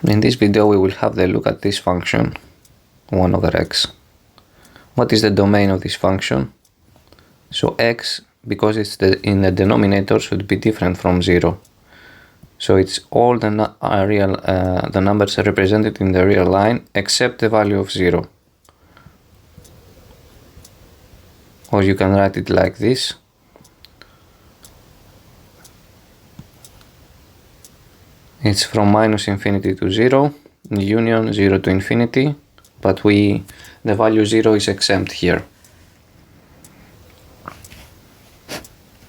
In this video we will have a look at this function 1 over x. What is the domain of this function? So x, because it's in the denominator, should be different from 0. So it's all the numbers represented in the real line except the value of 0. Or you can write it like this. It's from minus infinity to 0, union 0 to infinity, but the value 0 is exempt here.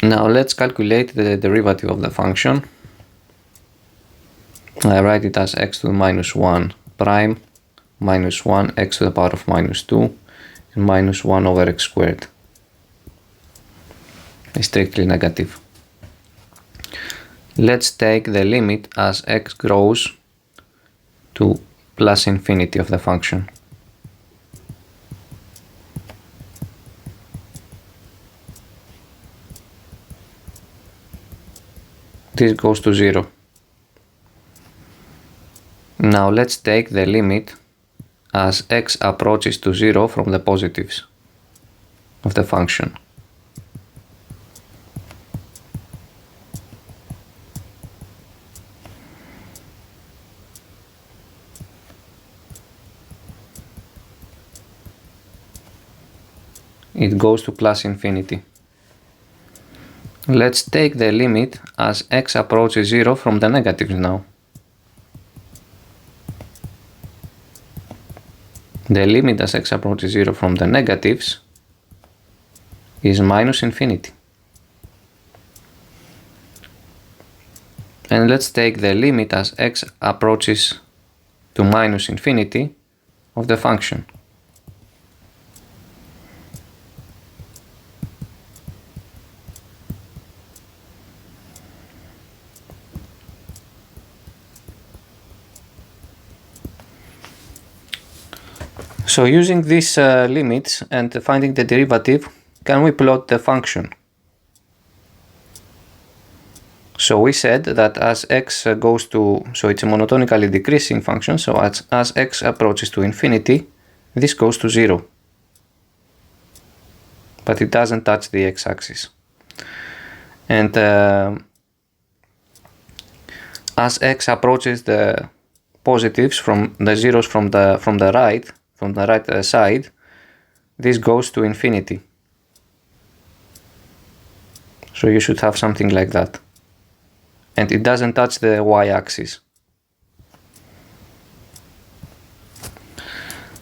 Now let's calculate the derivative of the function. I write it as x to the minus 1 prime minus 1 x to the power of minus 2 and minus 1 over x squared. It's strictly negative. Let's take the limit as x grows to plus infinity of the function. This goes to 0. Now let's take the limit as x approaches to 0 from the positives of the function. It goes to plus infinity. Let's take the limit as x approaches 0 from the negatives now. The limit as x approaches 0 from the negatives is minus infinity. And let's take the limit as x approaches to minus infinity of the function. So using these limits and finding the derivative, can we plot the function? So we said that as x goes to, so it's a monotonically decreasing function, so as x approaches to infinity, this goes to 0. But it doesn't touch the x-axis. And as x approaches the positives from the zeros from the right side, this goes to infinity. So you should have something like that. And it doesn't touch the y-axis.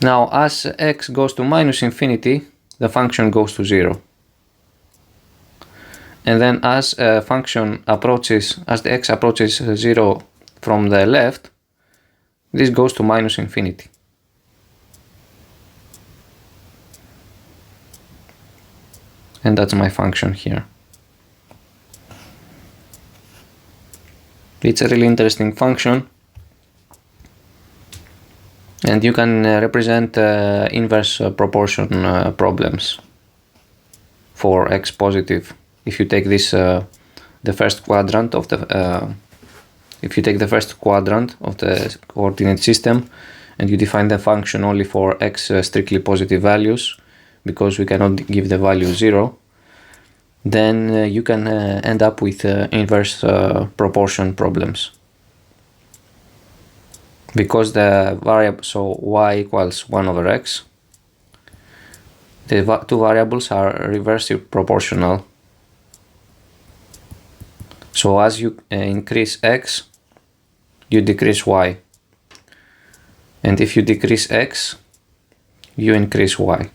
Now, as x goes to minus infinity, the function goes to 0. And then as the x approaches 0 from the left, this goes to minus infinity. And that's my function here. It's a really interesting function. And you can represent inverse proportion problems for x positive. If you take this, the first quadrant of the, if you take the first quadrant of the coordinate system and you define the function only for x strictly positive values, because we cannot give the value 0, then you can end up with inverse proportion problems. Because the variable, so y equals 1 over x, the two variables are reversely proportional. So as you increase x, you decrease y. And if you decrease x, you increase y.